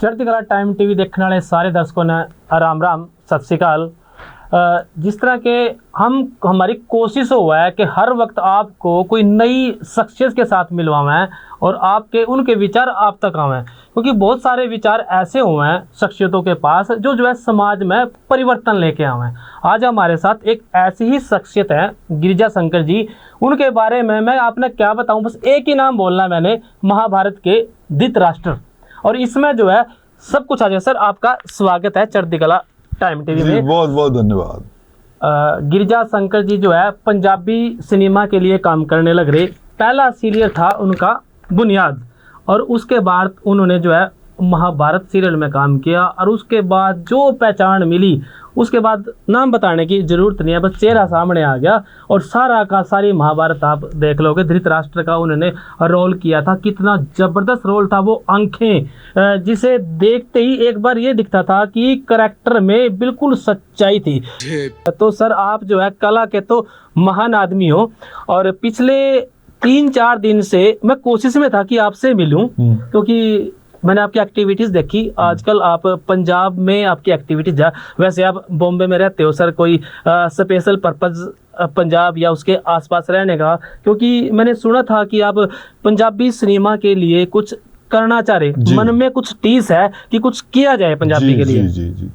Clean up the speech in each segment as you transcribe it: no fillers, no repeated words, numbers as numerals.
चढ़ती कला time TV देखने वाले सारे दर्शकों ने राम राम सत श्री अकाल। जिस तरह के हमारी कोशिश हुआ है कि हर वक्त आपको कोई नई शख्सियत के साथ मिलवाएं और आपके उनके विचार आप तक आवें, क्योंकि बहुत सारे विचार ऐसे हुए हैं शख्सियतों के पास जो है समाज में परिवर्तन लेके आवें। आज हमारे साथ एक ऐसी ही शख्सियत है गिरिजा शंकर जी। उनके बारे में मैं आपने क्या बताऊं, बस एक ही नाम बोलना है मैंने, महाभारत के धृतराष्ट्र। और इसमें जो है सब कुछ आ जाए। सर आपका स्वागत है चढ़ती कला टाइम टीवी में। बहुत बहुत धन्यवाद। गिरिजा शंकर जी जो है पंजाबी सिनेमा के लिए काम करने लग रहे। पहला सीरियल था उनका बुनियाद, और उसके बाद उन्होंने जो है महाभारत सीरियल में काम किया, और उसके बाद जो पहचान मिली उसके बाद नाम बताने की जरूरत नहीं है, बस चेहरा सामने आ गया। और सारा का सारी महाभारत आप देख लोगे, धृतराष्ट्र का उन्होंने रोल किया था। कितना जबरदस्त रोल था वो। आंखें जिसे देखते ही एक बार ये दिखता था कि करैक्टर में बिल्कुल सच्चाई थी। तो सर आप जो है कला के तो महान आदमी हो, और पिछले 3-4 दिन से मैं कोशिश में था कि आपसे मिलूं, क्योंकि मैंने आपकी एक्टिविटीज़ देखी। आजकल आप पंजाब में आपकी एक्टिविटीज़ है, वैसे आप बॉम्बे में रहते हो सर, कोई स्पेशल पर्पज़ पंजाब या उसके आसपास रहने का? क्योंकि मैंने सुना था कि आप पंजाबी सिनेमा के लिए कुछ करना चाह रहे, मन में कुछ टीस है कि कुछ किया जाए पंजाबी के लिए। जी।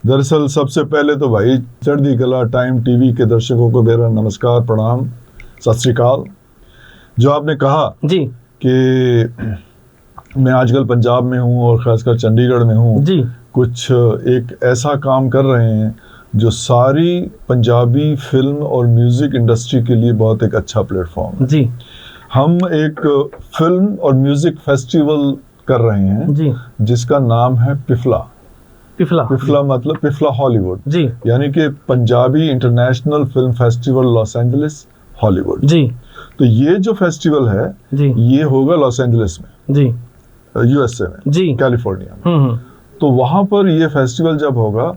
दरअसल सबसे पहले तो भाई चढ़ती कला टाइम टीवी के दर्शकों को मेरा नमस्कार, प्रणाम, सत श्री अकाल। जो आपने कहा जी कि मैं आजकल पंजाब में हूँ और ख़ासकर चंडीगढ़ में हूँ जी, कुछ एक ऐसा काम कर रहे हैं जो सारी पंजाबी फिल्म और म्यूज़िक इंडस्ट्री के लिए बहुत एक अच्छा प्लेटफॉर्म है जी। हम एक फिल्म और म्यूज़िक फेस्टिवल कर रहे हैं जी, जिसका नाम है पिफला। पिफला मतलब पिफला हॉलीवुड जी, यानी कि Punjabi international film festival Los Angeles Hollywood ji. तो ये जो फेस्टिवल है जी, ये होगा लॉस एंजलिस में जी, यूएसए में जी, कैलिफोर्निया में। तो वहाँ पर ये फेस्टिवल जब होगा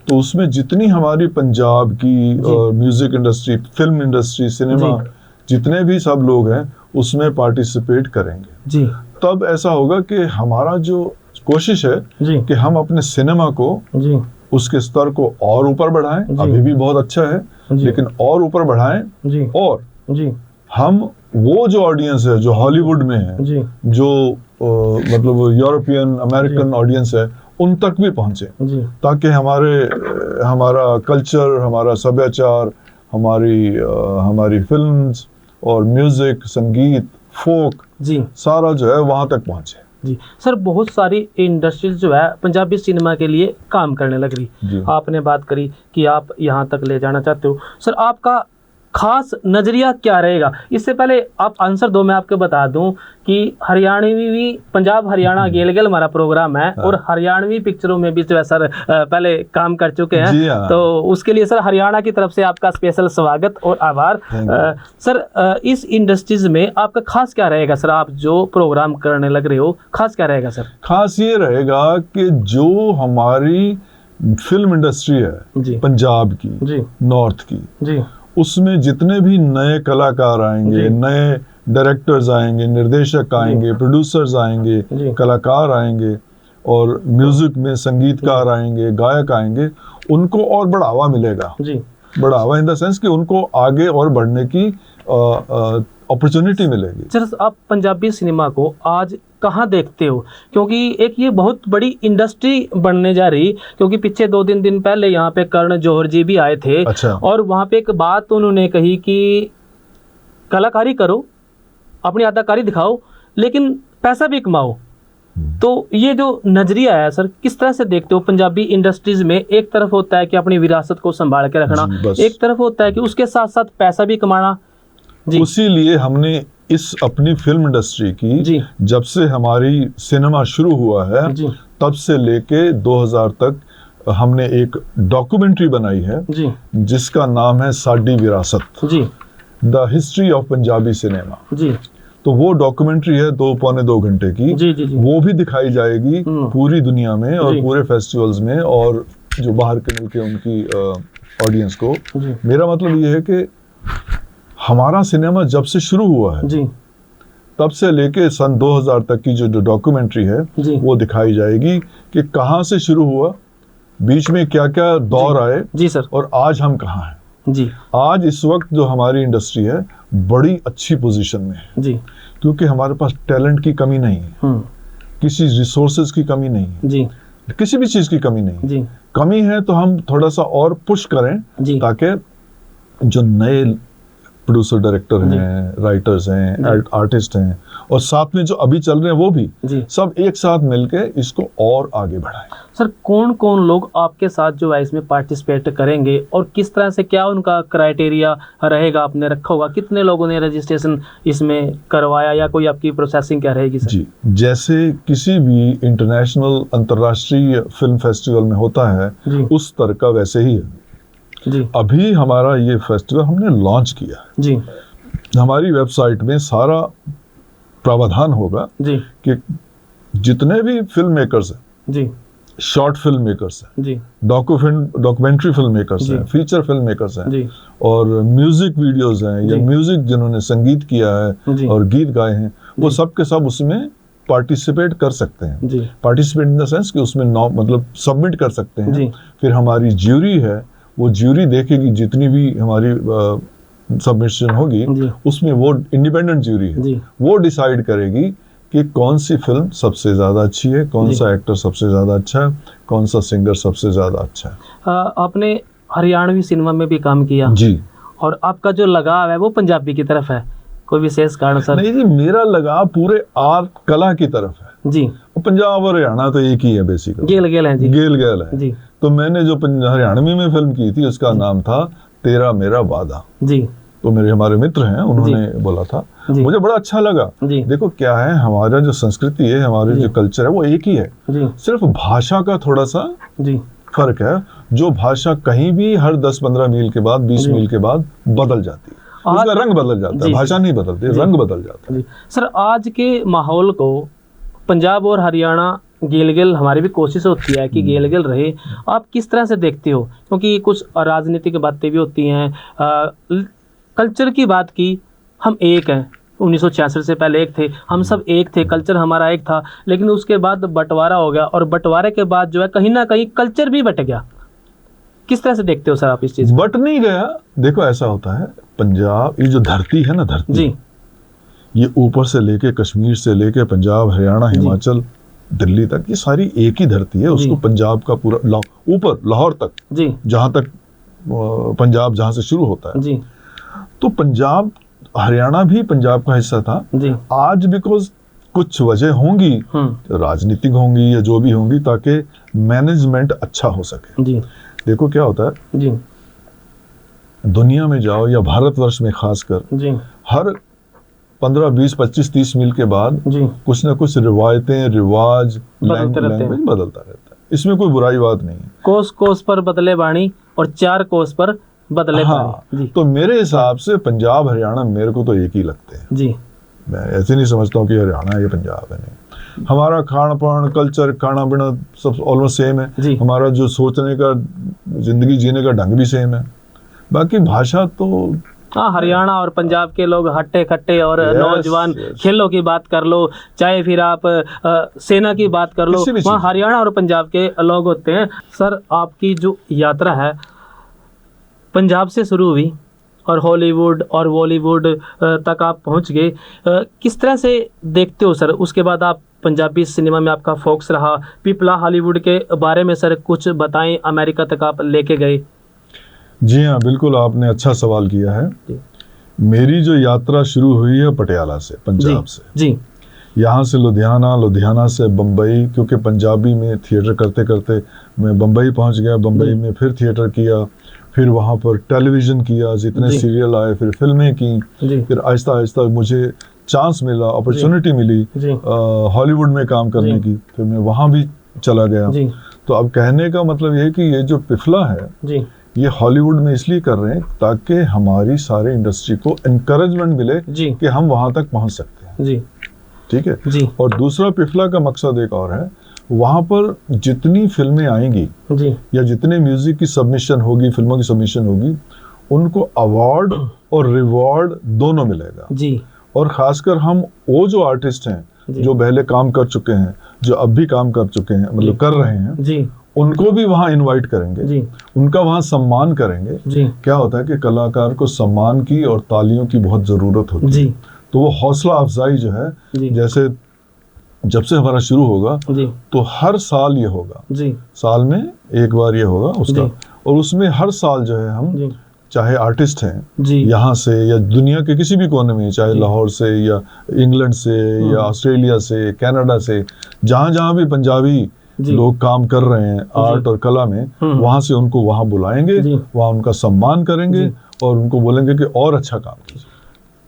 तो उसमें जितनी हमारी पंजाब की music industry, film industry, cinema, जितने भी सब लोग हैं उसमें पार्टिसिपेट करेंगे जी। तब ऐसा होगा कि हमारा जो कोशिश है जी, कि हम अपने सिनेमा को जी, उसके स्तर को और ऊपर बढ़ाएं। अभी भी बहुत अच्छा है लेकिन और ऊपर बढ़ाएं जी। और जी, हम वो जो ऑडियंस है जो हॉलीवुड में है जी, जो मतलब यूरोपियन अमेरिकन ऑडियंस है, उन तक भी पहुंचे जी, ताकि हमारा कल्चर, हमारा सभ्याचार, हमारी फिल्म्स और म्यूजिक, संगीत, फोक जी, सारा जो है वहां तक पहुंचे जी। सर बहुत सारी इंडस्ट्रीज जो है पंजाबी सिनेमा के लिए काम करने लग रही। आपने बात करी कि आप यहाँ तक ले जाना चाहते हो। सर आपका खास नजरिया क्या रहेगा? इससे पहले आप आंसर दो, मैं आपको बता दूं कि हरियाणवी पंजाब हरियाणा गेल गेल हमारा प्रोग्राम है और हरियाणवी पिक्चरों में भी जो है सर पहले काम कर चुके हैं। तो उसके लिए सर हरियाणा की तरफ से आपका स्पेशल स्वागत और आभार। सर इस इंडस्ट्रीज में आपका खास क्या रहेगा सर? आप जो प्रोग्राम करने लग रहे हो खास क्या रहेगा सर? खास ये रहेगा कि जो हमारी फिल्म इंडस्ट्री है पंजाब की जी, नॉर्थ की जी, उसमें जितने भी नए कलाकार आएंगे, नए डायरेक्टर्स आएंगे, निर्देशक आएंगे, प्रोड्यूसर्स आएंगे, कलाकार आएंगे और म्यूजिक में संगीतकार आएंगे, गायक आएंगे, उनको और बढ़ावा मिलेगा जी। बढ़ावा इन द सेंस कि उनको आगे और बढ़ने की अपॉर्चुनिटी मिलेगी। सर आप पंजाबी सिनेमा को आज कहाँ देखते हो? क्योंकि एक ये बहुत बड़ी इंडस्ट्री बनने जा रही, क्योंकि पीछे 2-3 दिन पहले यहाँ पे करण जौहर जी भी आए थे। अच्छा। और वहाँ पे एक बात उन्होंने कही कि कलाकारी करो, अपनी अदाकारी दिखाओ, लेकिन पैसा भी कमाओ। तो ये जो नजरिया है सर, किस तरह से देखते हो पंजाबी इंडस्ट्रीज में? एक तरफ होता है कि अपनी विरासत को संभाल के रखना, एक तरफ होता है कि उसके साथ साथ पैसा भी कमाना। उसीलिए हमने इस अपनी फिल्म इंडस्ट्री की, जब से हमारी सिनेमा शुरू हुआ है तब से लेके 2000 तक हमने एक डॉक्यूमेंट्री बनाई है जी, जिसका नाम है Saadi Virasat ji, the history of Punjabi cinema ji. तो वो डॉक्यूमेंट्री है 2-2.25 घंटे की जी, जी, जी। वो भी दिखाई जाएगी पूरी दुनिया में और पूरे फेस्टिवल्स में और जो बाहर के मुल्क है उनकी ऑडियंस को। मेरा मतलब ये है कि हमारा सिनेमा जब से शुरू हुआ है जी, तब से लेके सन 2000 तक की जो डॉक्यूमेंट्री है वो दिखाई जाएगी कि कहाँ से शुरू हुआ, बीच में क्या क्या दौर आए जी सर, और आज हम कहाँ हैं जी। आज इस वक्त जो हमारी इंडस्ट्री है बड़ी अच्छी पोजीशन में है जी, क्योंकि हमारे पास टैलेंट की कमी नहीं है, किसी रिसोर्सेज की कमी नहीं है जी, किसी भी चीज की कमी नहीं जी। कमी है तो हम थोड़ा सा और पुश करें ताकि जो नए प्रोड्यूसर डायरेक्टर हैं, राइटर्स हैं, आर्टिस्ट हैं और साथ में जो अभी चल रहे हैं वो भी सब एक साथ मिलके इसको और आगे बढ़ाएं। सर कौन कौन लोग आपके साथ जो है इसमें पार्टिसिपेट करेंगे और किस तरह से, क्या उनका क्राइटेरिया रहेगा, आपने रखा होगा, कितने लोगों ने रजिस्ट्रेशन इसमें करवाया या कोई आपकी प्रोसेसिंग क्या रहेगी सर? जी, जैसे किसी भी इंटरनेशनल अंतर्राष्ट्रीय फिल्म फेस्टिवल में होता है उस तरह का वैसे ही है जी। अभी हमारा ये फेस्टिवल हमने लॉन्च किया जी। हमारी वेबसाइट में सारा प्रावधान होगा जी कि जितने भी फिल्म मेकर्स हैं जी, शॉर्ट फिल्म मेकर्स हैं जी, डॉक्यूमेंट्री फिल्म मेकर्स हैं, फीचर फिल्म मेकर्स हैं जी, और म्यूजिक वीडियोस हैं या म्यूजिक जिन्होंने संगीत किया है और गीत गाए हैं, वो सब के सब उसमें पार्टिसिपेट कर सकते हैं। पार्टिसिपेट इन द सेंस कि उसमें मतलब सबमिट कर सकते हैं। फिर हमारी ज्यूरी है, वो ज्यूरी देखेगी जितनी भी हमारी सबमिशन होगी उसमें, वो इंडिपेंडेंट ज्यूरी है, वो डिसाइड करेगी कि कौन सी फिल्म सबसे ज्यादा अच्छी है, कौन सा एक्टर सबसे ज्यादा अच्छा है, कौन सा सिंगर सबसे ज्यादा अच्छा है। आपने हरियाणवी सिनेमा में भी काम किया जी, और आपका जो लगाव है वो पंजाबी की तरफ है, कोई विशेष कारण सर? नहीं जी, मेरा लगाव पूरे आर्ट कला की तरफ है जी। पंजाब और हरियाणा तो एक ही है बेसिकली, गेल गेल है जी, गेल गेल है जी। तो मैंने जो हरियाणवी में फिल्म की थी उसका नाम था तेरा मेरा वादा जी। तो हमारे मित्र हैं, उन्होंने बोला था, मुझे बड़ा अच्छा लगा। देखो क्या है, हमारा जो संस्कृति है, हमारे जो कल्चर है वो एक ही है, सिर्फ भाषा का थोड़ा सा फर्क है। जो भाषा कहीं भी हर 10-15 मील के बाद, 20 मील के बाद बदल जाती है, उसका रंग बदल जाता है, भाषा नहीं बदलती, रंग बदल जाता है। सर आज के माहौल को पंजाब और हरियाणा गेल गेल, हमारी भी कोशिश होती है कि गेल गेल रहे, आप किस तरह से देखते हो? क्योंकि कुछ राजनीतिक बातें भी होती हैं, कल्चर की बात की, हम एक हैं, 1966 से पहले एक थे, हम सब एक थे, कल्चर हमारा एक था, लेकिन उसके बाद बंटवारा हो गया और बंटवारे के बाद जो है कहीं ना कहीं कल्चर भी बट गया। किस तरह से देखते हो सर आप इस चीज? बट नहीं गया, देखो ऐसा होता है, पंजाब ये जो धरती है ना, धरती जी, ये ऊपर से लेके कश्मीर से लेके पंजाब, हरियाणा, हिमाचल, दिल्ली तक, ये सारी एक ही धरती है। उसको पंजाब का पूरा ऊपर लाहौर तक जी, जहां तक पंजाब जहां से शुरू होता है जी, तो पंजाब, हरियाणा भी पंजाब का हिस्सा था जी। आज बिकॉज कुछ वजह होंगी, राजनीतिक होंगी या जो भी होंगी, ताकि मैनेजमेंट अच्छा हो सके जी। देखो क्या होता है जी, दुनिया में जाओ या भारतवर्ष में खासकर जी, हर 15, 20, 25, 30 मील के बाद जी, कुछ ना कुछ रिवायतें, रिवाज, लैंग्वेज बदलता रहता है। इसमें कोई बुराई बात नहीं है। कोस कोस पर बदले बाणी और 4 कोस पर बदले जी। तो मेरे हिसाब से पंजाब हरियाणा मेरे को तो एक ही लगते हैं जी। मैं ऐसे नहीं समझता हूँ कि हरियाणा है, ये पंजाब है, नहीं। हमारा खान पान, कल्चर, खाना पीना सब ऑलमोस्ट सेम है। हमारा जो सोचने का, जिंदगी जीने का ढंग भी सेम है। बाकी भाषा तो हाँ, हरियाणा और पंजाब के लोग हट्टे खट्टे और नौजवान, खेलों की बात कर लो, चाहे फिर आप सेना की बात कर लो, वहाँ हरियाणा और पंजाब के लोग होते हैं। सर आपकी जो यात्रा है पंजाब से शुरू हुई और हॉलीवुड और बॉलीवुड तक आप पहुंच गए, किस तरह से देखते हो सर? उसके बाद आप पंजाबी सिनेमा में आपका फोकस रहा, पिपला हॉलीवुड के बारे में सर कुछ बताएं, अमेरिका तक आप लेके गए। जी हाँ, बिल्कुल, आपने अच्छा सवाल किया है। मेरी जो यात्रा शुरू हुई है पटियाला से, पंजाब से जी, यहाँ से लुधियाना, लुधियाना से बम्बई, क्योंकि पंजाबी में थिएटर करते करते मैं बम्बई पहुँच गया। बम्बई में फिर थिएटर किया, फिर वहाँ पर टेलीविज़न किया, जितने सीरियल आए, फिर फिल्में की, फिर आहिस्ता आहिस्ता मुझे चांस मिला, अपॉर्चुनिटी मिली हॉलीवुड में काम करने की, फिर मैं वहाँ भी चला गया। तो अब कहने का मतलब ये है कि ये जो पिफला है ये हॉलीवुड में इसलिए कर रहे हैं ताकि हमारी सारी इंडस्ट्री को एनकरेजमेंट मिले कि हम वहाँ तक पहुँच सकते हैं जी। ठीक है जी। और दूसरा पिफला का मकसद एक और है, वहाँ पर जितनी फिल्में आएंगी जी, या जितने म्यूजिक की सबमिशन होगी, फिल्मों की सबमिशन होगी, उनको अवार्ड और रिवॉर्ड दोनों मिलेगा जी। और खासकर हम वो जो आर्टिस्ट हैं जो पहले काम कर चुके हैं, जो अब भी काम कर चुके हैं, मतलब कर रहे हैं जी, उनको भी वहाँ इनवाइट करेंगे जी, उनका वहाँ सम्मान करेंगे जी। क्या होता है कि कलाकार को सम्मान की और तालियों की बहुत ज़रूरत होती जी, है, तो वो हौसला अफजाई जो है, जी, जैसे जब से हमारा शुरू होगा जी, तो हर साल ये होगा, जी, साल में एक बार ये होगा उसका, जी, और उसमें हर साल जो है हम जी, चाहे आर्टिस्ट हैं जी, यहाँ से या दुनिया के किसी भी कोने में, चाहे लाहौर से या इंग्लैंड से या ऑस्ट्रेलिया से, कनाडा से, जहाँ जहाँ भी पंजाबी लोग काम कर रहे हैं आर्ट और कला में, वहाँ से उनको वहाँ बुलाएंगे, वहाँ उनका सम्मान करेंगे और उनको बोलेंगे कि और अच्छा काम कीजिए।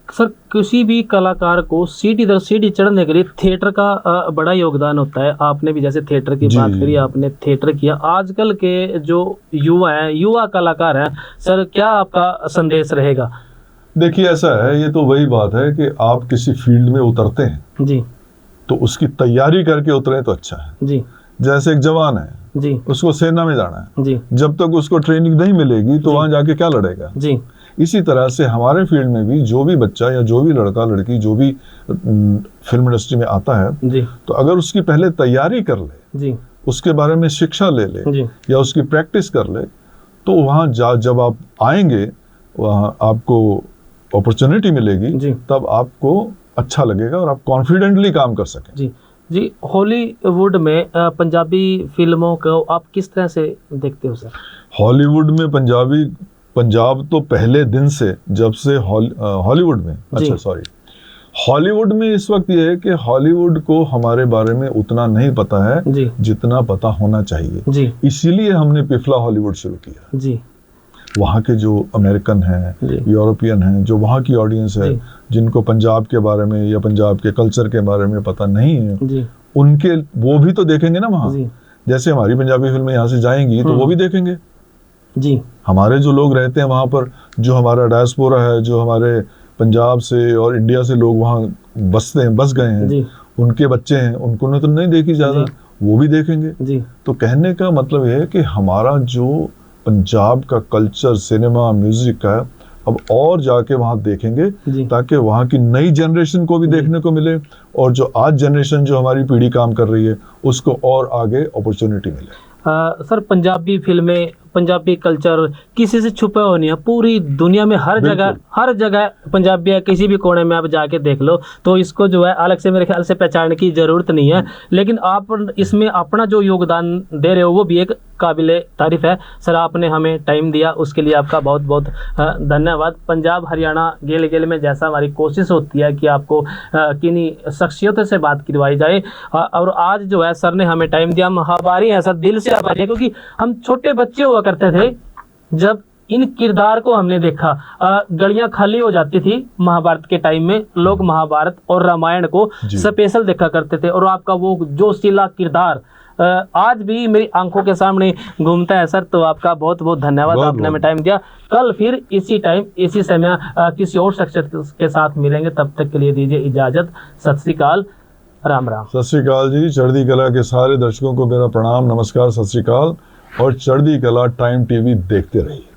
सर, किसी भी कलाकार को सीढ़ी दर सीढ़ी चढ़ने के लिए थिएटर का बड़ा योगदान होता है। आपने भी जैसे थिएटर की बात करी, आपने थिएटर किया। आजकल के जो युवा हैं, युवा कलाकार हैं, सर क्या आपका संदेश रहेगा? देखिए ऐसा है, ये तो वही बात है कि आप किसी फील्ड में उतरते हैं जी, तो उसकी तैयारी करके उतरे तो अच्छा है। जी, जैसे एक जवान है जी, उसको सेना में जाना है, जी, जब तक उसको ट्रेनिंग नहीं मिलेगी तो वहां जाके क्या लड़ेगा। जी, इसी तरह से हमारे फील्ड में भी जो भी बच्चा या जो भी लड़का लड़की जो भी फिल्म इंडस्ट्री में आता है, जी, तो अगर उसकी पहले तैयारी कर ले, जी, उसके बारे में शिक्षा ले ले जी, या उसकी प्रैक्टिस कर ले, तो वहाँ जब आप आएंगे वहाँ आपको अपॉर्चुनिटी मिलेगी, जी, तब आपको अच्छा लगेगा और आप कॉन्फिडेंटली काम कर सकें। जी, जी। हॉलीवुड में पंजाबी फिल्मों को आप किस तरह से देखते हो सर? हॉलीवुड में पंजाब तो पहले दिन से, जब से हॉलीवुड में, अच्छा सॉरी, हॉलीवुड में इस वक्त ये है कि हॉलीवुड को हमारे बारे में उतना नहीं पता है जी, जितना पता होना चाहिए। जी, इसीलिए हमने पिफला हॉलीवुड शुरू किया। जी, वहाँ के जो अमेरिकन हैं, यूरोपियन हैं, जो वहाँ की ऑडियंस है, जिनको पंजाब के बारे में या पंजाब के कल्चर के बारे में पता नहीं है, जी, उनके वो भी तो देखेंगे ना वहाँ। जी, जैसे हमारी पंजाबी फिल्में यहाँ से जाएंगी तो वो भी देखेंगे। जी, हमारे जो लोग रहते हैं वहाँ पर, जो हमारा डायस्पोरा है, जो हमारे पंजाब से और इंडिया से लोग वहाँ बस गए हैं, उनके बच्चे हैं, उनको ने तो नहीं देखी ज़्यादा, वो भी देखेंगे। जी। तो कहने का मतलब ये है कि हमारा जो पंजाब का कल्चर, सिनेमा, म्यूजिक का है, अब और जाके वहाँ देखेंगे ताकि वहाँ की नई जनरेशन को भी देखने को मिले और जो आज जनरेशन जो हमारी पीढ़ी काम कर रही है उसको और आगे अपॉर्चुनिटी मिले। सर, पंजाबी फिल्में, पंजाबी कल्चर किसी से छुपा हुआ नहीं है। पूरी दुनिया में हर जगह पंजाबी है। किसी भी कोने में आप जाके देख लो तो इसको जो है अलग से मेरे ख्याल से पहचानने की ज़रूरत नहीं है। लेकिन आप इसमें अपना जो योगदान दे रहे हो वो भी एक काबिले तारीफ़ है। सर, आपने हमें टाइम दिया, उसके लिए आपका बहुत बहुत धन्यवाद। पंजाब हरियाणा गेल गेल में जैसा हमारी कोशिश होती है कि आपको किन्हीं शख्सियतों से बात करवाई जाए, और आज जो है सर ने हमें टाइम दिया। हम आभारी हैं सर, दिल से आभारी हैं, क्योंकि हम छोटे बच्चे हुआ करते थे जब इन किरदार को हमने देखा। गलियां खाली हो जाती थी महाभारत के टाइम में, लोग महाभारत और रामायण को स्पेशल देखा करते थे, और आपका वो जोशीला किरदार आज भी मेरी आंखों के सामने घूमता है सर। तो आपका बहुत बहुत धन्यवाद, आपने हमें टाइम दिया। कल फिर इसी टाइम इसी समय किसी और शख्सियत के साथ मिलेंगे। तब तक के लिए दीजिए इजाजत। सत श्री अकाल, राम राम। सत श्री अकाल जी। चढ़ती कला के सारे दर्शकों को मेरा प्रणाम, नमस्कार, सत श्री अकाल। और चढ़ती कला टाइम टीवी देखते रहिए।